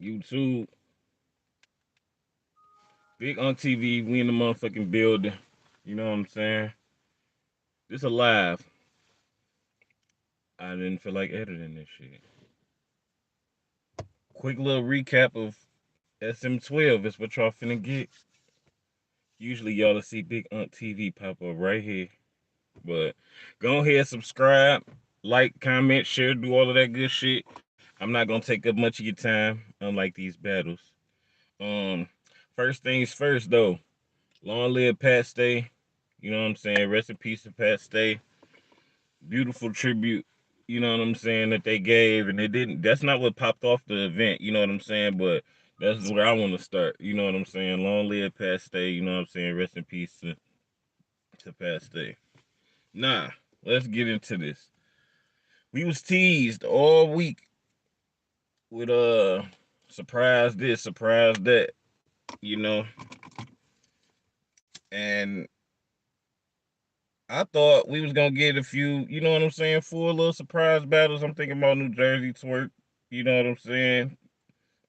YouTube, big on TV. We in the motherfucking building. You know what I'm saying? This alive. I didn't feel like editing this shit. Quick little recap of SM12 is what y'all finna get. Usually y'all will see Big Aunt TV pop up right here. But go ahead, subscribe, like, comment, share, do all of that good shit. I'm not gonna take up much of your time, unlike these battles. Um, First things first though. Long live Pat Stay. You know what I'm saying? Rest in peace to Pat Stay. Beautiful tribute. You know what I'm saying that they gave, and it didn't. That's not what popped off the event. You know what I'm saying? But that's where I want to start. You know what I'm saying? Long live Pat Stay. You know what I'm saying? Rest in peace to Pat Stay. Nah, let's get into this. We was teased all week with surprise this, surprise that. You know, and I thought we was gonna get a few, you know what I'm saying, full little surprise battles. I'm thinking about New Jersey Twerk, you know what I'm saying?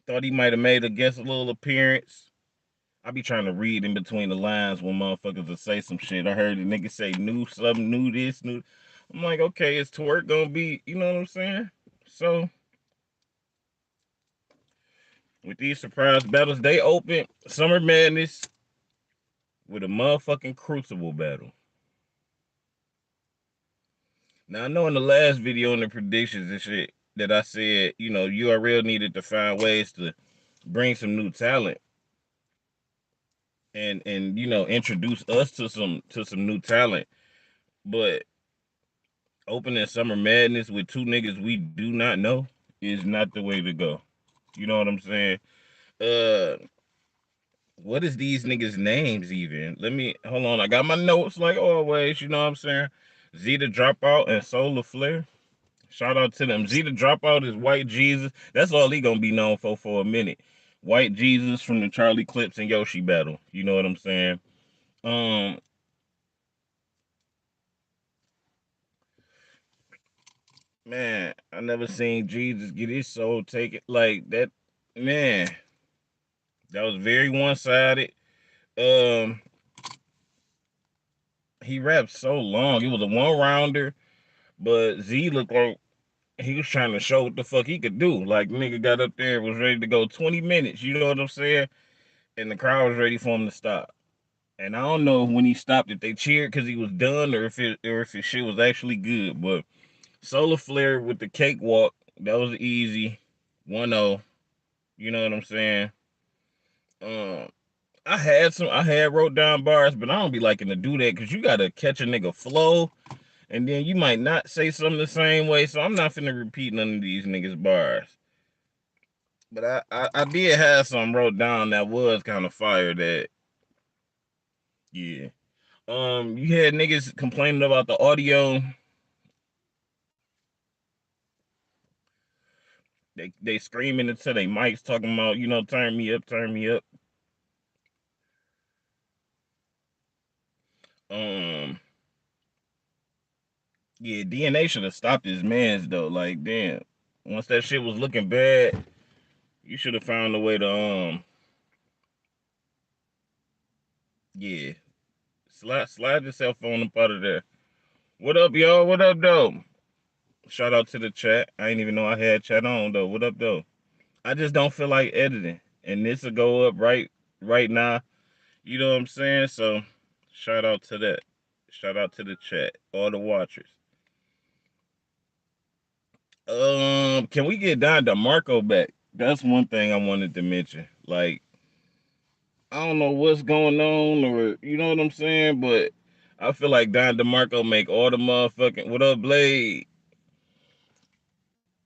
Thought he might have made a guest a little appearance. I be trying to read in between the lines when motherfuckers will say some shit. I heard the nigga say new something, new this, new. I'm like, okay, is Twerk gonna be, you know what I'm saying? So with these surprise battles, they open Summer Madness with a motherfucking Crucible battle. Now I know in the last video in the predictions and shit that I said, you know, URL needed to find ways to bring some new talent and you know introduce us to some new talent. But opening Summer Madness with two niggas we do not know is not the way to go. You know what I'm saying? Uh what is these niggas' names even? Let me hold on. I got my notes like always, you know what I'm saying? Z the Dropout and Solar Flare. Shout out to them. Z the Dropout is White Jesus. That's all he gonna be known for a minute. White Jesus from the Charlie Clips and Yoshi battle. You know what I'm saying? Um, Man, I never seen Jesus get his soul taken like that. Man, that was very one sided. Um, he rapped so long. It was a one rounder, but Z looked like he was trying to show what the fuck he could do. Like nigga got up there, was ready to go 20 minutes. You know what I'm saying? And the crowd was ready for him to stop. And I don't know when he stopped if they cheered because he was done or if his shit was actually good. But Solar Flare with the cakewalk, that was easy. 1-0. You know what I'm saying? Um, I had wrote down bars, but I don't be liking to do that because you gotta catch a nigga flow, and then you might not say something the same way. So I'm not finna repeat none of these niggas bars. But I did have some wrote down that was kind of fire. That yeah. You had niggas complaining about the audio. They screaming into their mics talking about, you know, turn me up, turn me up. Um, yeah, DNA should have stopped his mans though. Like, damn, once that shit was looking bad, you should have found a way to yeah, slide yourself on up out of there. What up, y'all? What up, though? Shout out to the chat. I didn't even know I had chat on though. What up, though? I just don't feel like editing, and this will go up right now. You know what I'm saying? So, shout out to that. Shout out to the chat, all the watchers. Can we get Don DeMarco back? That's one thing I wanted to mention. Like, I don't know what's going on, or you know what I'm saying, but I feel like Don DeMarco make all the motherfucking what up, Blade?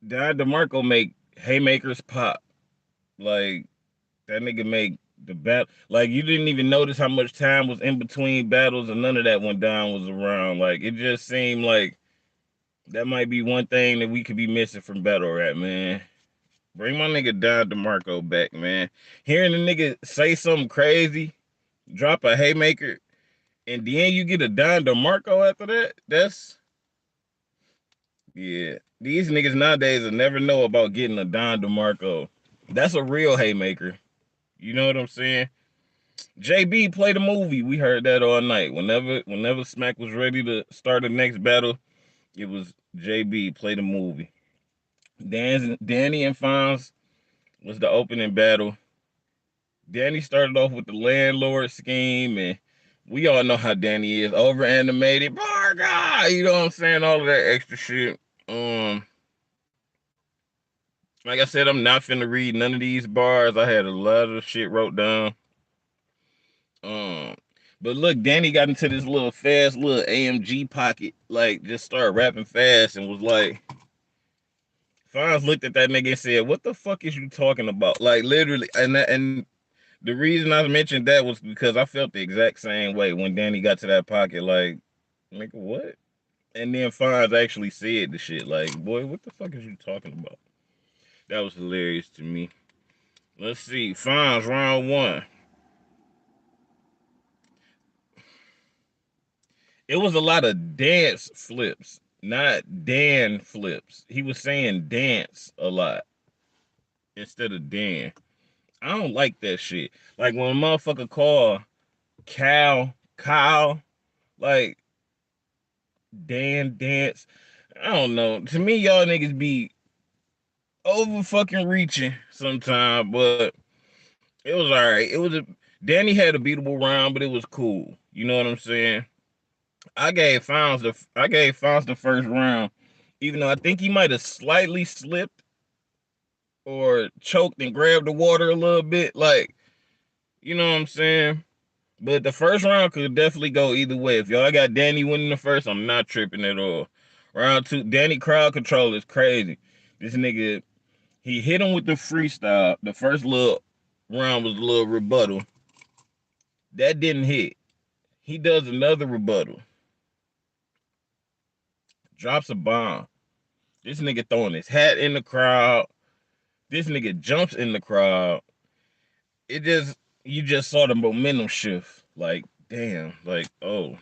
Don DeMarco make haymakers pop. Like that nigga make the battle. Like you didn't even notice how much time was in between battles, and none of that when Don was around. Like it just seemed like that might be one thing that we could be missing from battle rap, man. Bring my nigga Don DeMarco back, man. Hearing the nigga say something crazy, drop a haymaker, and then you get a Don DeMarco after that. That's yeah. These niggas nowadays will never know about getting a Don DeMarco. That's a real haymaker. You know what I'm saying? JB played a movie. We heard that all night. Whenever Smack was ready to start the next battle, it was JB play the movie. Danny and Fonz was the opening battle. Danny started off with the landlord scheme, and we all know how Danny is, over animated, bar guy. You know what I'm saying? All of that extra shit. Um, like I said, I'm not finna read none of these bars. I had a lot of shit wrote down. Um, but look, Danny got into this little fast little AMG pocket, like just started rapping fast and was like, Fonz looked at that nigga and said, "What the fuck is you talking about?" Like literally, and the reason I mentioned that was because I felt the exact same way when Danny got to that pocket. Like, nigga, what? And then Fonz actually said the shit. Like, boy, what the fuck is you talking about? That was hilarious to me. Let's see, Fonz round one. It was a lot of dance flips, not Dan flips. He was saying dance a lot instead of Dan. I don't like that shit. Like when a motherfucker call Kyle, like Dan dance. I don't know. To me, y'all niggas be over fucking reaching sometimes, but it was all right. Danny had a beatable round, but it was cool. You know what I'm saying? I gave Fonz the first round, even though I think he might have slightly slipped or choked and grabbed the water a little bit. Like, you know what I'm saying? But the first round could definitely go either way. If y'all got Danny winning the first, I'm not tripping at all. Round two, Danny crowd control is crazy. This nigga, he hit him with the freestyle. The first little round was a little rebuttal. That didn't hit. He does another rebuttal. Drops a bomb. This nigga throwing his hat in the crowd. This nigga jumps in the crowd. It just, you just saw the momentum shift. Like, damn, like, oh,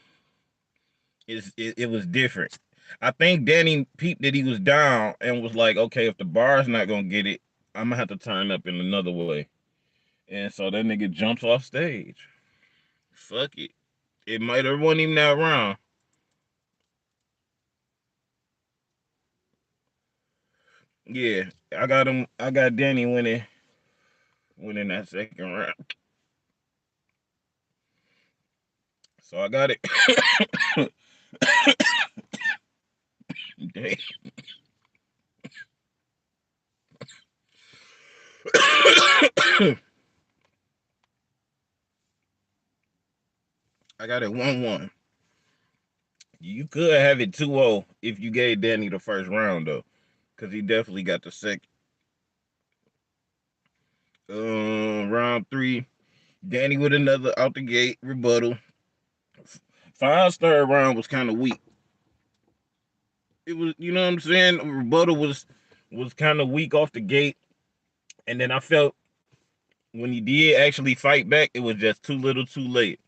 it was different. I think Danny peeped that he was down and was like, okay, if the bar's not gonna get it, I'm gonna have to turn up in another way. And so that nigga jumps off stage. Fuck it. It might have won him that round. Yeah, I got him. I got Danny winning that second round. So I got it. Damn. I got it 1-1. You could have it 2-0 if you gave Danny the first round though, because he definitely got the second. Round three, Danny with another out the gate rebuttal. Five's third round was kind of weak. It was, you know what I'm saying? Rebuttal was kind of weak off the gate, and then I felt when he did actually fight back, it was just too little, too late.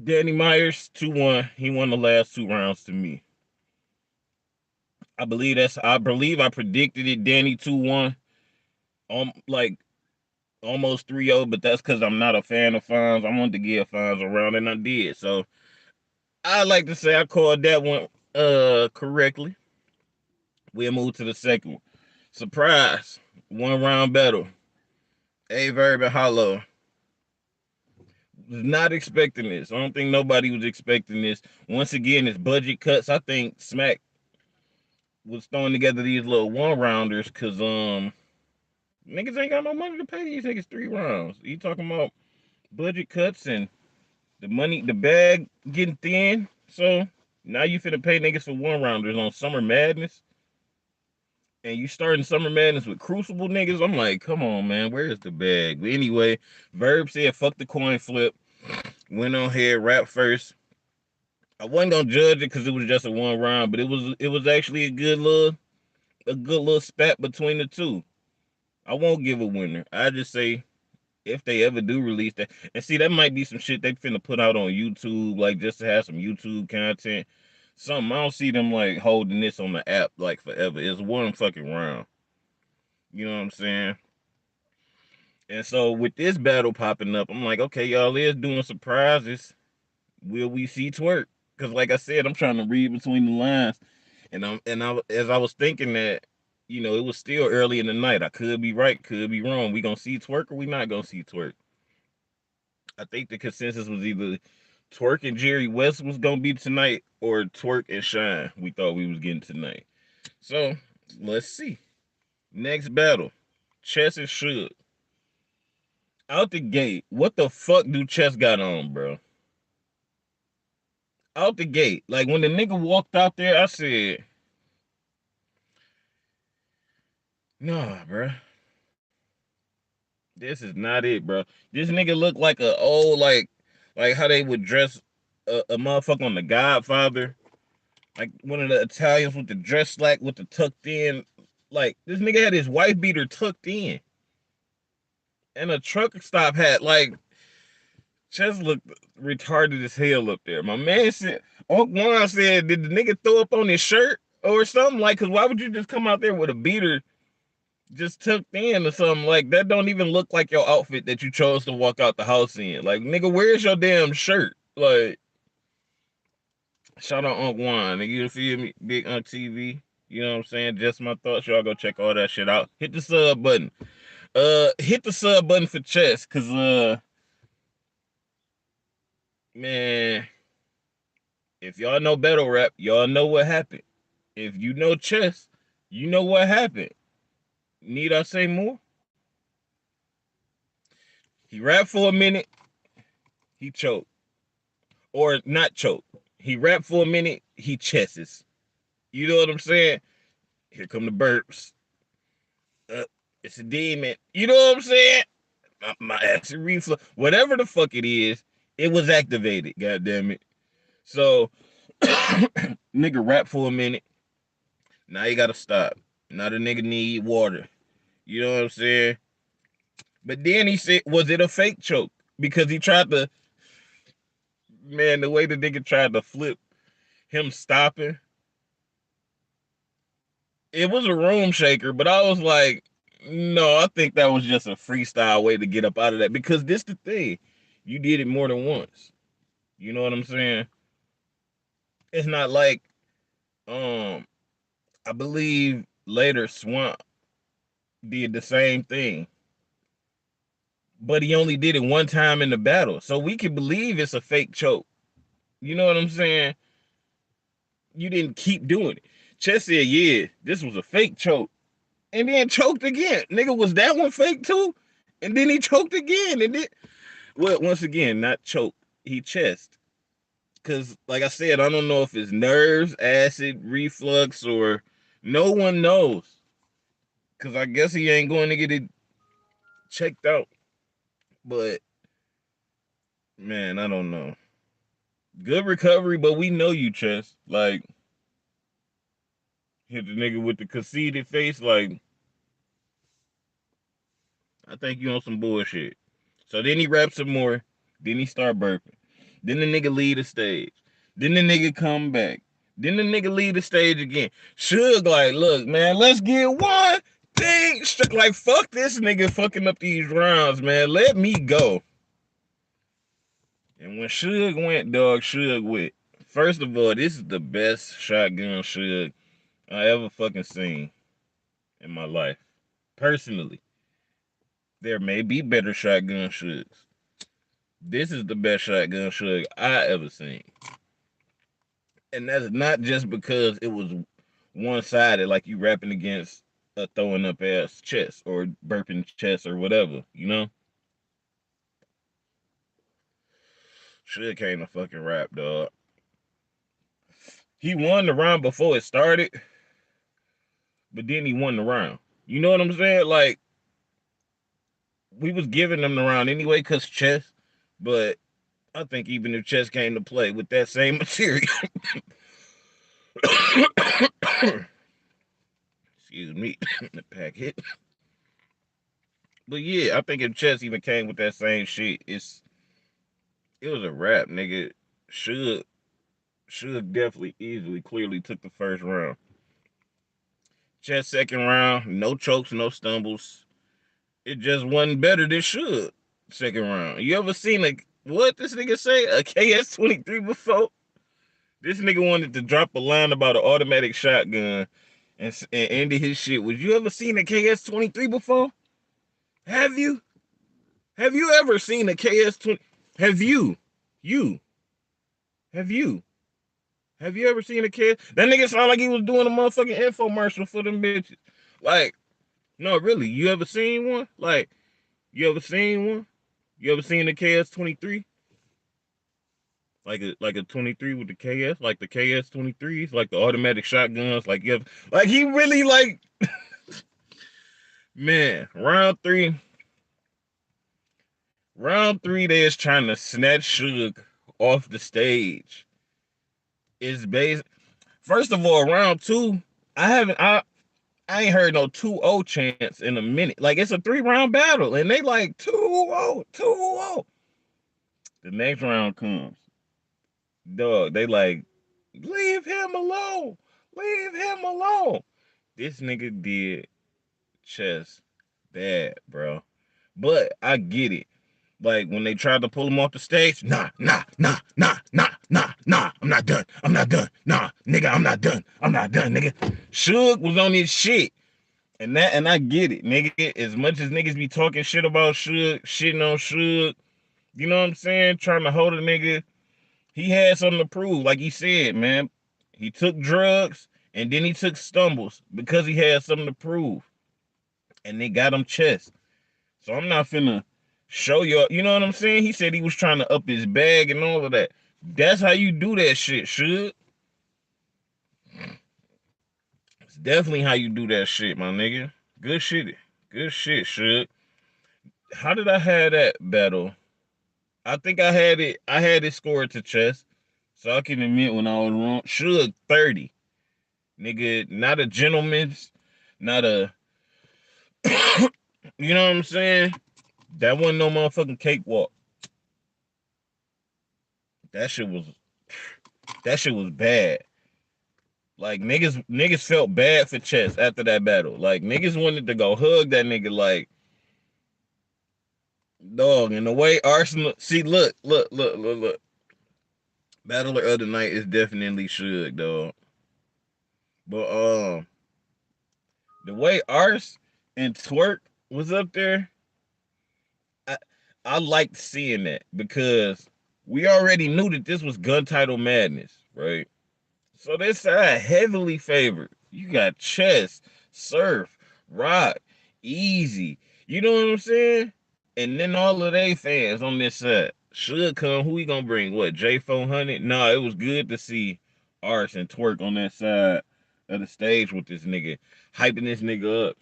Danny Myers 2-1. He won the last two rounds to me. I believe I predicted it. Danny 2-1. Like almost 3-0, but that's because I'm not a fan of Fonz. I wanted to give Fonz a round, and I did. So I like to say I called that one correctly. We'll move to the second one. Surprise. One round battle. A Verb and Hollow. Was not expecting this. I don't think nobody was expecting this. Once again, it's budget cuts. I think Smack was throwing together these little one rounders because niggas ain't got no money to pay these niggas 3 rounds. You talking about budget cuts and the money, the bag getting thin. So now you finna pay niggas for one rounders on Summer Madness. And you starting Summer Madness with Crucible niggas. I'm like, come on, man, where's the bag? But anyway, Verb said, fuck the coin flip. Went on here, rap first. I wasn't gonna judge it because it was just a one round, but it was actually a good little spat between the two. I won't give a winner. I just say if they ever do release that, and see that might be some shit they finna put out on YouTube, like just to have some YouTube content. Something I don't see them like holding this on the app like forever. It's one fucking round. You know what I'm saying? And so with this battle popping up, I'm like, okay, y'all is doing surprises. Will we see twerk? Because like I said, I'm trying to read between the lines, as I was thinking that, it was still early in the night. I could be right, could be wrong. We gonna see twerk or we not gonna see twerk? I think the consensus was either twerk and Jerry West was gonna be tonight, or twerk and Shine. We thought we was getting tonight. So let's see. Next battle, Chess and Suge. Out the gate, what the fuck do Chess got on, bro? Out the gate, like when the nigga walked out there, I said, nah, bro. This is not it, bro. This nigga look like a old like how they would dress a motherfucker on The Godfather, like one of the Italians with the dress slack with the tucked in. Like this nigga had his wife beater tucked in, and a truck stop hat. Like just looked retarded as hell up there. My man said, Uncle Juan said, did the nigga throw up on his shirt or something? Like, cause why would you just come out there with a beater just tucked in or something? Like that don't even look like your outfit that you chose to walk out the house in. Like, nigga, where's your damn shirt? Like, shout out Uncle Juan, nigga, you feel me? Big on TV. You know what I'm saying? Just my thoughts. Y'all go check all that shit out. Hit the sub button. Hit the sub button for Chess, cause man, if y'all know battle rap, y'all know what happened. If you know Chess, you know what happened. Need I say more? He rapped for a minute, he choked. Or not choked. He rapped for a minute, he chesses. You know what I'm saying? Here come the burps. Uh, it's a demon. You know what I'm saying? My acid reflux. Whatever the fuck it is, it was activated. God damn it. So, nigga rap for a minute. Now you gotta stop. Now the nigga need water. You know what I'm saying? But then he said, was it a fake choke? Because he tried to, man, the way the nigga tried to flip him stopping, it was a room shaker, but I was like, no, I think that was just a freestyle way to get up out of that. Because this the thing. You did it more than once. You know what I'm saying? It's not like, um, I believe later Swamp did the same thing, but he only did it one time in the battle. So we can believe it's a fake choke. You know what I'm saying? You didn't keep doing it. Chess said, yeah, this was a fake choke. And then choked again. Nigga, was that one fake too? And then he choked again. And then, well, once again, not choked. He chest. Because, like I said, I don't know if it's nerves, acid, reflux, or no one knows. Because I guess he ain't going to get it checked out. But, man, I don't know. Good recovery, but we know you, chest. Like, hit the nigga with the conceited face. Like, I think you on some bullshit. So then he raps some more. Then he start burping. Then the nigga leave the stage. Then the nigga come back. Then the nigga leave the stage again. Suge like, look, man, let's get one thing. Like, fuck this nigga fucking up these rounds, man. Let me go. And when Suge went, dog, Suge went. First of all, this is the best shotgun Suge I ever fucking seen in my life. Personally, there may be better shotgun Suges. This is the best shotgun Suge I ever seen. And that's not just because it was one sided, like you rapping against a throwing up ass chest or burping chest or whatever, you know? Should came to fucking rap, dog. He won the round before it started, but then he won the round. You know what I'm saying? Like, we was giving them the round anyway because chess, but I think even if chess came to play with that same material, excuse me, the pack hit. But yeah, I think if chess even came with that same shit, it was a rap, nigga. Should definitely easily clearly took the first round. Chess second round, no chokes, no stumbles. It just wasn't better than Suge second round. You ever seen what this nigga say? A KS-23 before? This nigga wanted to drop a line about an automatic shotgun and ended his shit. Was you ever seen a KS-23 before? Have you? Have you ever seen a KS-20? Have you? You? Have you? Have you ever seen a KS? That nigga sound like he was doing a motherfucking infomercial for them bitches. Like, no, really. You ever seen one? Like, you ever seen one? You ever seen a KS-23? Like a 23 with the KS, like the KS-23s, like the automatic shotguns, like he really like man, round three, they is trying to snatch Suge off the stage. It's based first of all, round two, I ain't heard no 2-0 chants in a minute. Like it's a 3-round battle, and they like 2-0, 2-0. The next round comes. Dog, they like, leave him alone. Leave him alone. This nigga did chess bad, bro. But I get it. Like when they tried to pull him off the stage, nah. I'm not done. Nah, nigga, I'm not done, nigga. Suge was on his shit. And I get it, nigga. As much as niggas be talking shit about Suge, shitting on Suge, you know what I'm saying? Trying to hold a nigga. He had something to prove, like he said, man. He took drugs and then he took stumbles because he had something to prove. And they got him chest. So I'm not finna show you know what I'm saying? He said he was trying to up his bag and all of that. That's how you do that shit, Suge. It's definitely how you do that shit, my nigga. Good shit. Good shit, Suge. How did I have that battle? I think I had it scored to chess. So I can admit when I was wrong. Suge 30. Nigga, not a gentleman's, not a you know what I'm saying? That wasn't no motherfucking cakewalk. That shit was bad. Like niggas felt bad for Chess after that battle. Like niggas wanted to go hug that nigga like dog. And the way Arsenal see look. Battler of the night is definitely Suge, dog. But the way Ars and Twerk was up there, I liked seeing that because we already knew that this was gun title madness, right? So this side heavily favored. You got Chess, Surf, Rock, Eazy. You know what I'm saying? And then all of they fans on this side. Should come. Who we gonna bring? What, J400? Nah, it was good to see Arts and Twerk on that side of the stage with this nigga, hyping this nigga up,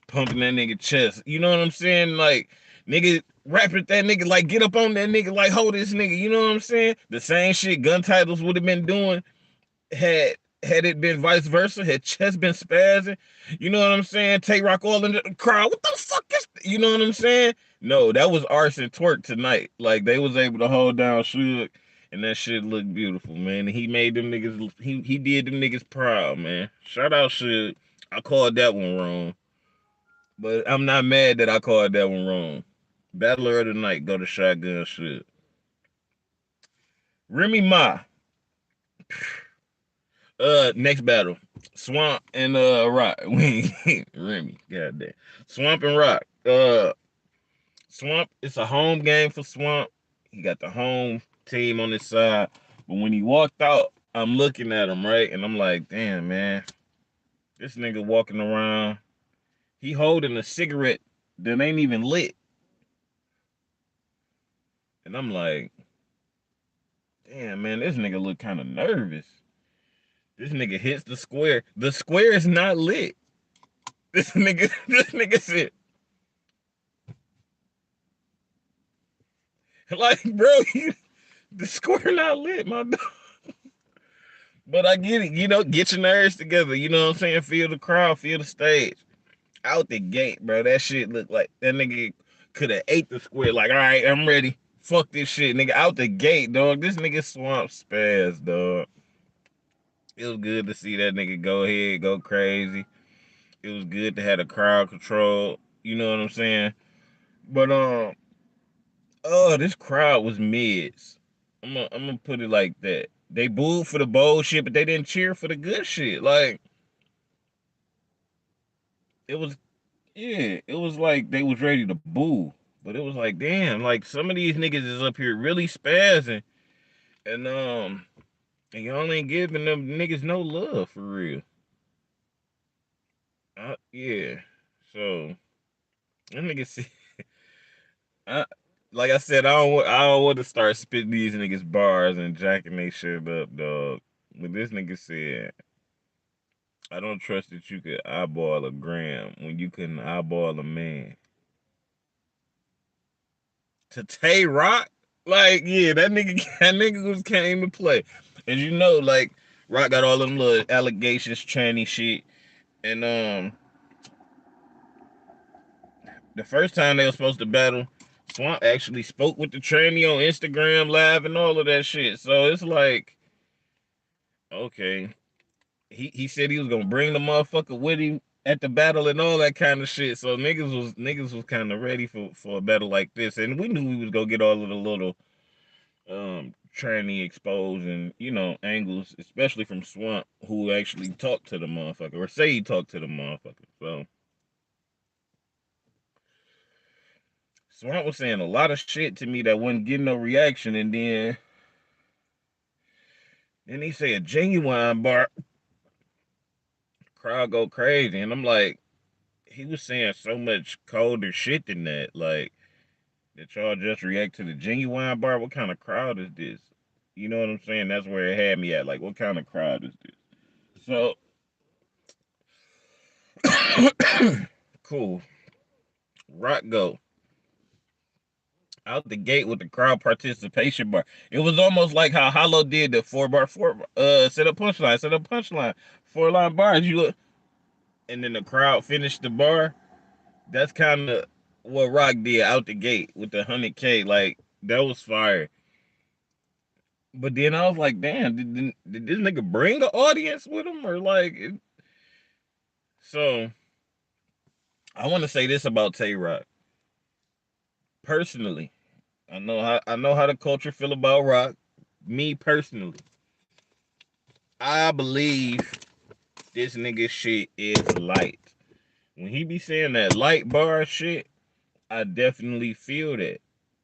pumping that nigga chest. You know what I'm saying? Like, nigga rapping at that nigga, like, get up on that nigga, like, hold this nigga. You know what I'm saying? The same shit gun titles would have been doing had it been vice versa, had Chess been spazzing, you know what I'm saying? Tay Roc all in the crowd. What the fuck is, you know what I'm saying? No, that was Arts and Twerk tonight. Like they was able to hold down Suge, and that shit looked beautiful, man. And he made them niggas. He did them niggas proud, man. Shout out Suge. I called that one wrong, but I'm not mad that I called that one wrong. Battler of the night, go to Shotgun Suge. Remy Ma. Next battle, Swamp and Rock. Remy, goddamn. Swamp and Rock. Swamp. It's a home game for Swamp. He got the home team on his side. But when he walked out, I'm looking at him right, and I'm like, damn man, this nigga walking around. He holding a cigarette that ain't even lit, and I'm like, damn man, this nigga look kind of nervous. This nigga hits the square. The square is not lit. This nigga said, like, bro, the square not lit, my dog. But I get it, you know, get your nerves together, you know what I'm saying? Feel the crowd, feel the stage. Out the gate, bro, that shit looked like that nigga could have ate the square, like, all right, I'm ready. Fuck this shit, nigga. Out the gate, dog. This nigga Swamp spaz, dog. It was good to see that nigga go ahead, go crazy. It was good to have the crowd control. You know what I'm saying? But oh, this crowd was mids. I'm gonna put it like that. They booed for the bold shit, but they didn't cheer for the good shit. Like it was, yeah, it was like they was ready to boo, but it was like, damn, like some of these niggas is up here really spazzing, and and y'all ain't giving them niggas no love for real. Yeah, so that nigga see, I, like I said, I don't want to start spitting these niggas bars and jacking they shit up, dog. But this nigga said, I don't trust that you could eyeball a gram when you couldn't eyeball a man. To Tay Roc, like, yeah, that nigga that nigga was came to play. And you know, like, Rock got all them little allegations, tranny shit. And the first time they were supposed to battle, Swamp actually spoke with the tranny on Instagram Live and all of that shit. So it's like, okay. He said he was gonna bring the motherfucker with him at the battle and all that kind of shit. So niggas was kind of ready for a battle like this, and we knew we was gonna get all of the little tranny exposed and angles, especially from Swamp, who actually talked to the motherfucker or say he talked to the motherfucker. So Swamp was saying a lot of shit to me that wasn't getting no reaction, and then he said genuine bar, crowd go crazy, and I'm like, he was saying so much colder shit than that, like that y'all just react to the genuine bar. What kind of crowd is this? You know what I'm saying? That's where it had me at. Like, what kind of crowd is this? So cool. Rock go out the gate with the crowd participation bar. It was almost like how Hollow did the four set up punchline, 4 line bars. And then the crowd finished the bar. That's kind of what Rock did out the gate with the 100K. Like that was fire. But then I was like, damn, did this nigga bring an audience with him or like? So I want to say this about Tay Roc. Personally, I know how the culture feel about Rock. Me personally, I believe this nigga shit is light. When he be saying that light bar shit, I definitely feel that.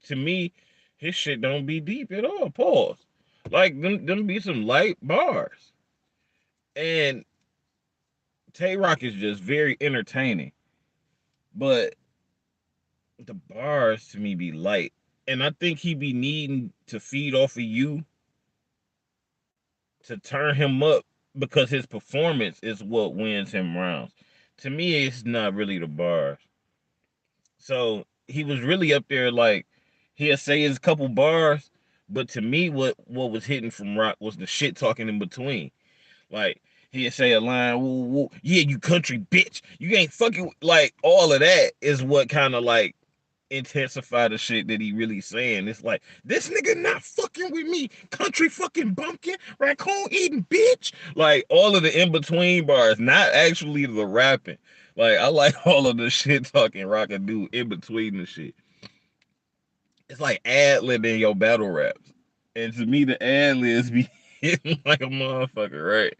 To me, his shit don't be deep at all. Pause. Like them be some light bars. And Tay Roc is just very entertaining. But the bars to me be light. And I think he be needing to feed off of you to turn him up because his performance is what wins him rounds. To me, it's not really the bars. So he was really up there like he'll say his couple bars, but to me, what was hitting from Rock was the shit talking in between. Like he'd say a line, woo, woo, yeah, you country bitch, you ain't fucking like all of that is what kind of like intensify the shit that he really saying. It's like this nigga not fucking with me, country fucking bumpkin, raccoon eating bitch. Like all of the in between bars, not actually the rapping. Like I like all of the shit talking Rock and do in between the shit. It's like ad lib in your battle raps, and to me the ad libs be hitting like a motherfucker, right?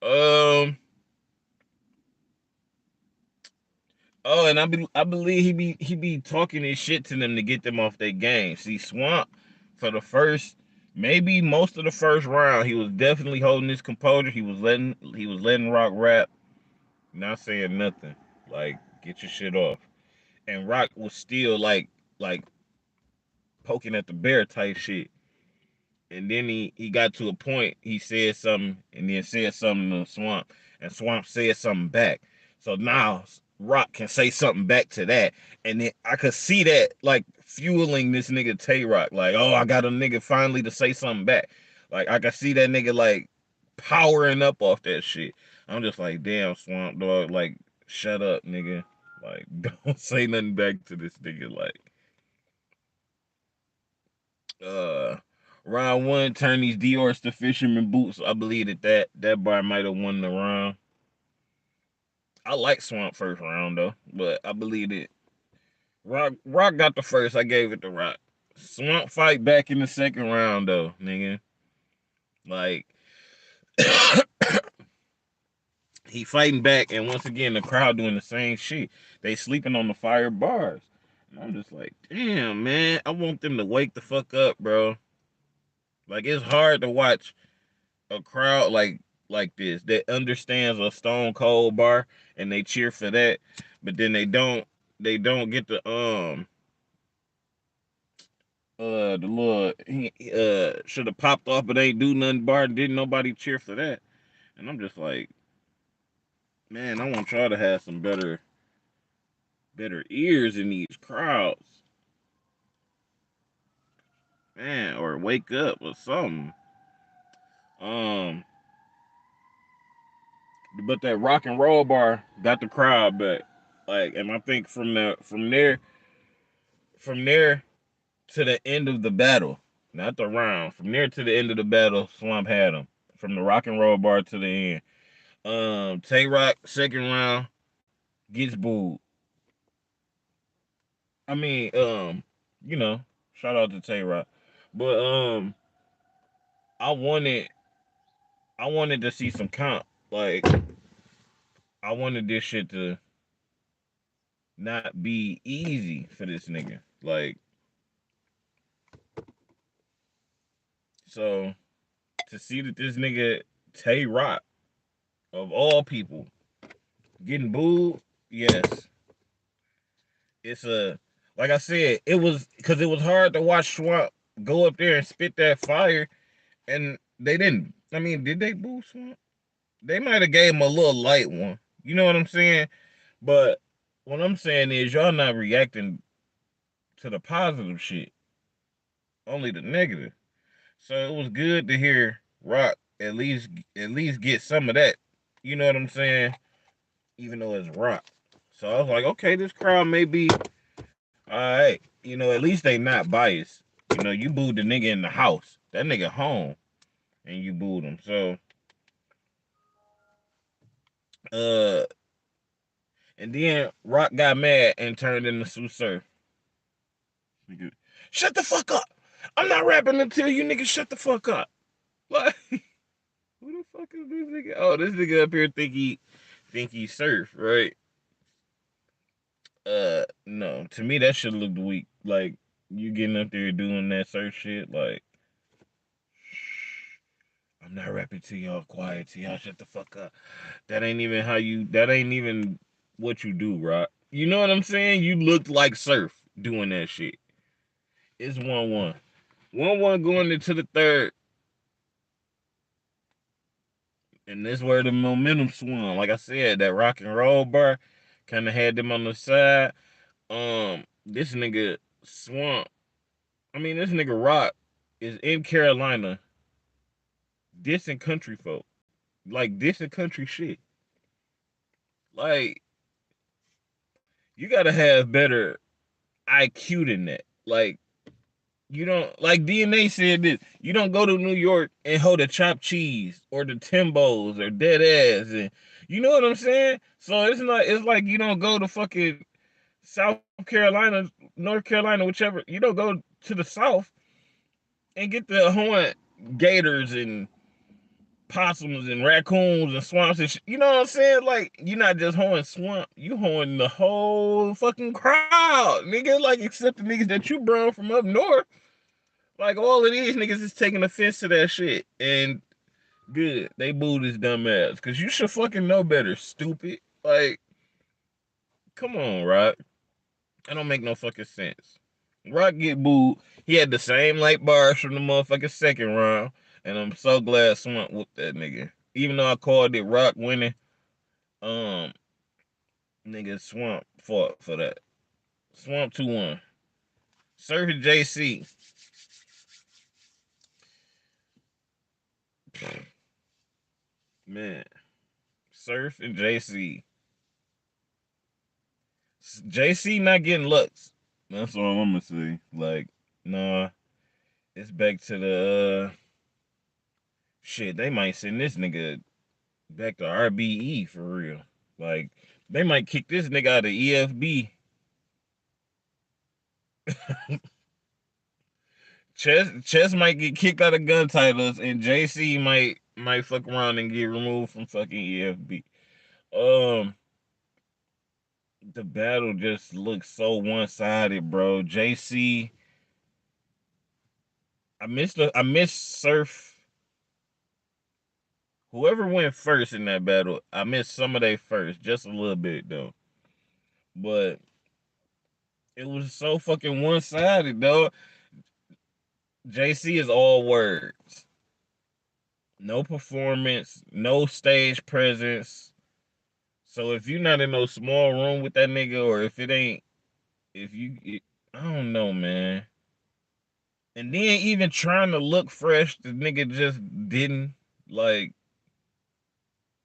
Um. Oh, and I believe he be talking his shit to them to get them off their game. See, Swamp for the first, maybe most of the first round, he was definitely holding his composure. He was letting Rock rap, not saying nothing. Like, get your shit off. And Rock was still like poking at the bear type shit. And then he got to a point, he said something and then said something to Swamp, and Swamp said something back. So now Rock can say something back to that, and then I could see that like fueling this nigga Tay Roc. Like, oh, I got a nigga finally to say something back. Like I could see that nigga like powering up off that shit. I'm just like, damn, Swamp Dog, like shut up, nigga. Like don't say nothing back to this nigga. Like uh round one, turn these Dior's to fisherman boots. I believe that bar might have won the round. I like Swamp first round though, but I believe it. Rock got the first. I gave it to Rock. Swamp fight back in the second round though, nigga. Like he fighting back, and once again the crowd doing the same shit. They sleeping on the fire bars. And I'm just like, damn, man. I want them to wake the fuck up, bro. Like it's hard to watch a crowd like this that understands a Stone Cold bar and they cheer for that, but then they don't get the the little he should have popped off but ain't do nothing bar and didn't nobody cheer for that. And I'm just like, man, I want y'all to have some better ears in these crowds, man, or wake up or something. Um, but that rock and roll bar got the crowd back. Like, and I think from there to the end of the battle, not the round, from there to the end of the battle, Slump had him from the rock and roll bar to the end. Tay Roc second round gets booed. I mean, you know, shout out to Tay Roc, but I wanted I wanted to see some comp. Like, I wanted this shit to not be easy for this nigga. Like, so to see that this nigga Tay Roc of all people getting booed, yes, it's a like I said, it was because it was hard to watch Swamp go up there and spit that fire, and they didn't. I mean, did they boo Swamp? They might have gave him a little light one. You know what I'm saying? But what I'm saying is y'all not reacting to the positive shit, only the negative. So it was good to hear Rock at least get some of that. You know what I'm saying? Even though it's Rock. So I was like, okay, this crowd may be all right. You know, at least they not biased. You know, you booed the nigga in the house. That nigga home, and you booed him. So, uh, and then Rock got mad and turned into Tsu Surf. Nigga, shut the fuck up. I'm not rapping until you niggas shut the fuck up. What? Who the fuck is this nigga? Oh, this nigga up here think he surf, right? No. To me that shit looked weak. Like you getting up there doing that surf shit, like I'm not rapping to y'all quiet, to y'all shut the fuck up. That ain't even what you do, Rock. You know what I'm saying? You looked like surf doing that shit. It's 1-1. 1-1 going into the third. And this where the momentum swung. Like I said, that rock and roll bar kind of had them on the side. This nigga Swamp. I mean, this nigga Rock is in Carolina dissing country folk. Like dissing country shit. Like, you gotta have better IQ than that. Like, you don't like DNA said this. You don't go to New York and hold a chopped cheese or the Timbos or dead ass and you know what I'm saying? So it's like you don't go to fucking South Carolina, North Carolina, whichever. You don't go to the South and get the horn gators and possums and raccoons and swamps and shit. You know what I'm saying? Like, you're not just hoeing swamp, you hoeing the whole fucking crowd, nigga. Like, except the niggas that you brought from up north. Like, all of these niggas is taking offense to that shit. And good, they booed his dumb ass. Cause you should fucking know better, stupid. Like, come on, Rock. That don't make no fucking sense. Rock get booed. He had the same light bars from the motherfucking second round. And I'm so glad Swamp whooped that nigga. Even though I called it Rock winning, um, nigga Swamp fought for that. Swamp 2-1. Surf and JC. Man. Surf and JC. JC not getting looks. That's all I'm gonna say. Like, nah, it's back to the shit. They might send this nigga back to RBE for real. Like, they might kick this nigga out of EFB. Chess might get kicked out of gun titles, and JC might fuck around and get removed from fucking EFB. Um, the battle just looks so one sided, bro. JC, I miss Surf. Whoever went first in that battle, I missed some of they first, just a little bit though. But it was so fucking one sided, though. JC is all words, no performance, no stage presence. So if you're not in no small room with that nigga, or if it ain't, if you, it, I don't know, man. And then even trying to look fresh, the nigga just didn't. Like,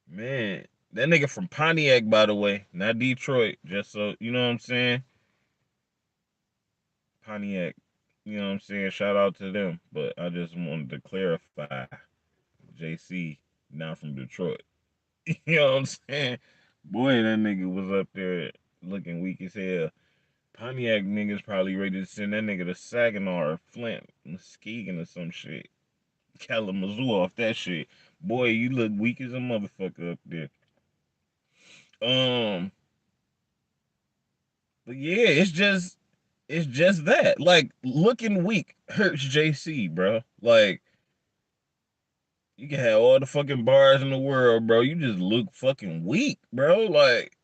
man, that nigga from Pontiac, by the way, not Detroit. Just so you know what I'm saying. Pontiac, you know what I'm saying. Shout out to them, but I just wanted to clarify, JC, not from Detroit. You know what I'm saying? Boy, that nigga was up there looking weak as hell. Pontiac niggas probably ready to send that nigga to Saginaw or Flint, Muskegon or some shit. Kalamazoo off that shit. Boy, you look weak as a motherfucker up there. Um, but yeah, it's just that. Like, looking weak hurts JC, bro. Like, you can have all the fucking bars in the world, bro. You just look fucking weak, bro. Like,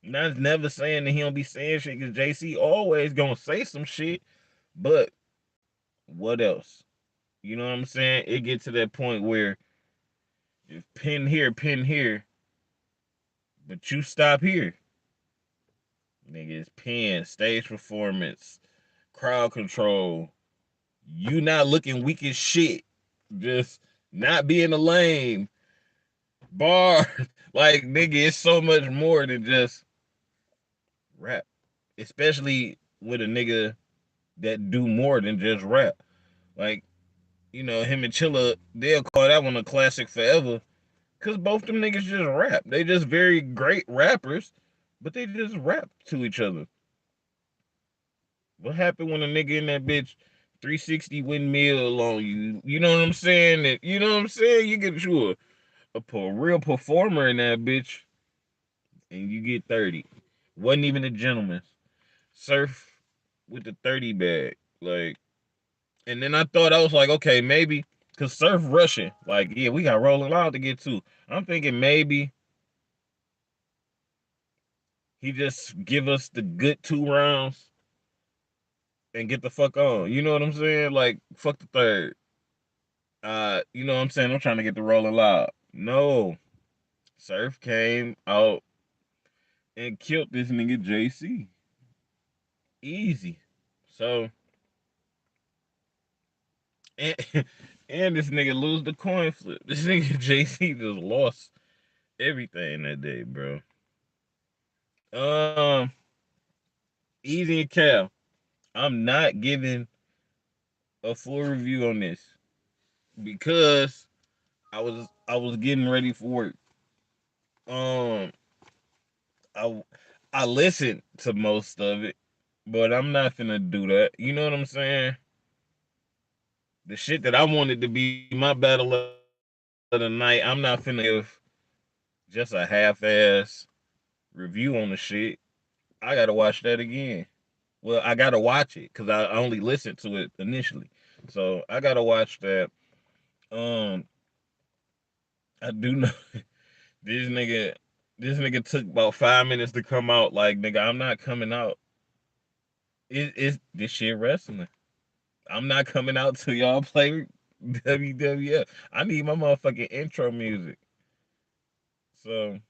not never saying that he don't be saying shit, because JC always gonna say some shit, but what else? You know what I'm saying? It get to that point where if pin here, but you stop here. Nigga, it's pin, stage performance, crowd control. You not looking weak as shit. Just not being a lame. Bar. Like, nigga, it's so much more than just rap. Especially with a nigga that do more than just rap. Like, him and Chilla, they'll call that one a classic forever. Cause both them niggas just rap. They just very great rappers, but they just rap to each other. What happened when a nigga in that bitch 360 windmill on you? You know what I'm saying? You know what I'm saying? You get you a real performer in that bitch, and you get 30. Wasn't even a gentleman. Surf with the 30 bag. Like, and then I thought, I was like, okay, maybe, cause Surf rushing. Like, yeah, we got Rolling Loud to get to. I'm thinking maybe he just give us the good 2 rounds and get the fuck on. You know what I'm saying? Like, fuck the third. You know what I'm saying? I'm trying to get the Rolling Loud. No. Surf came out and killed this nigga JC. Easy. So, and, and this nigga lose the coin flip. This nigga JC just lost everything that day, bro. Um, Eazy and Cal. I'm not giving a full review on this because I was getting ready for work. Um, I I listened to most of it, but I'm not finna do that. You know what I'm saying? The shit that I wanted to be my battle of the night, I'm not finna give just a half-ass review on the shit. I gotta watch that again. Well, I gotta watch it because I only listened to it initially, so I gotta watch that. Um, I do know this nigga. This nigga took about 5 minutes to come out. Like, nigga, I'm not coming out. It's this shit wrestling. I'm not coming out till y'all play WWF. I need my motherfucking intro music. So,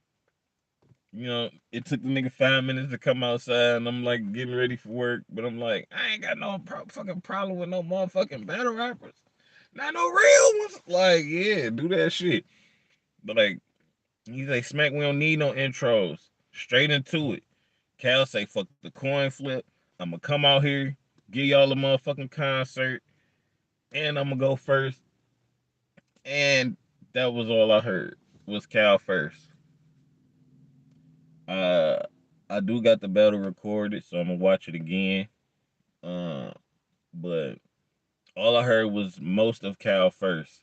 it took the nigga 5 minutes to come outside, and I'm like getting ready for work, but I'm like, I ain't got no fucking problem with no motherfucking battle rappers. Not no real ones. Like, yeah, do that shit. But like, he's like, Smack, we don't need no intros. Straight into it. Cal say, fuck the coin flip. I'ma come out here, give y'all a motherfucking concert, and I'ma go first. And that was all I heard was Cal first. Uh, I do got the battle recorded, so I'm gonna watch it again. Uh, but all I heard was most of Cal first,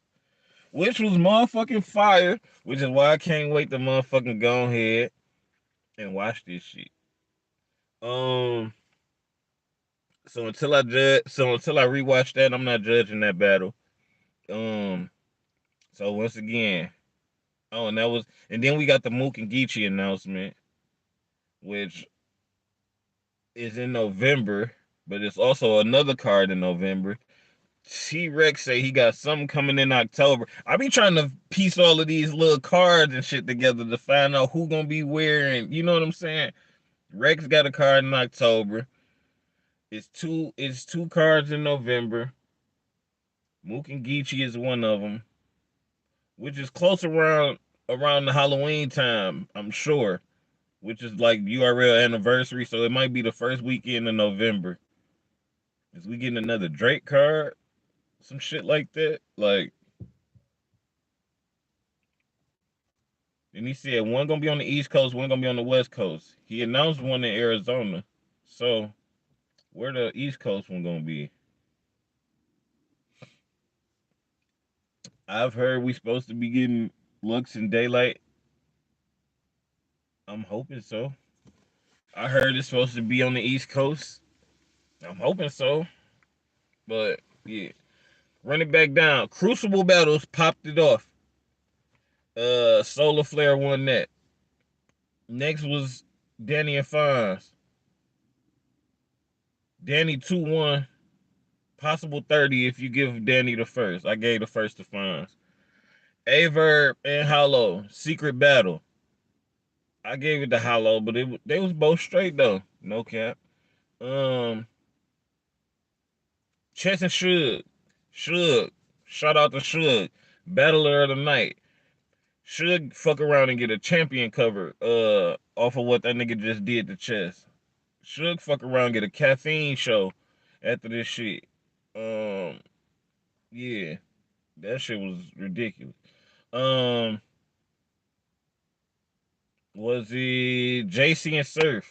which was motherfucking fire. Which is why I can't wait to motherfucking go ahead and watch this shit. Um, so until I rewatch that, I'm not judging that battle. Um, so once again, oh, and then we got the Mook and Geechi announcement, which is in November, but it's also another card in November. T-Rex say he got something coming in October. I be trying to piece all of these little cards and shit together to find out who gonna be wearing. You know what I'm saying? Rex got a card in October. It's two cards in November. Mook and Geechi is one of them, which is close around the Halloween time, I'm sure. Which is like URL anniversary, so it might be the first weekend of November. Is we getting another Drake card? Some shit like that? Like, and he said one gonna be on the East Coast, one gonna be on the West Coast. He announced one in Arizona. So where the East Coast one gonna be? I've heard we supposed to be getting Lux and Daylight. I'm hoping so. I heard it's supposed to be on the East Coast. I'm hoping so. But yeah. Run it back down. Crucible Battles popped it off. Solar Flare won that. Next was Danny and Fonz. Danny 2-1. Possible 30 if you give Danny the first. I gave the first to Fonz. Verb and Hollow. Secret Battle. I gave it to Hollow, but they was both straight though. No cap. Um Chess and Suge. Suge. Shout out to Suge. Battler of the night. Should fuck around and get a champion cover off of what that nigga just did to Chess. Should fuck around and get a caffeine show after this shit. Um yeah, that shit was ridiculous. Um was it JC and Surf?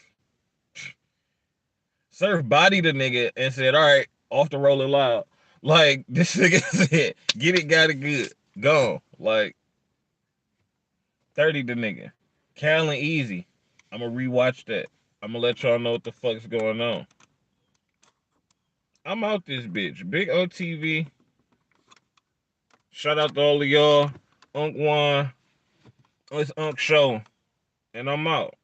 Surf bodied the nigga and said, all right, off the rolling loud. Like this nigga said, get it, got it good. Gone. Like 30 the nigga. Cal and Eazy. I'ma rewatch that. I'ma let y'all know what the fuck's going on. I'm out this bitch. Big OTV. Shout out to all of y'all. Unc Juan. It's Unc Show. And I'm out.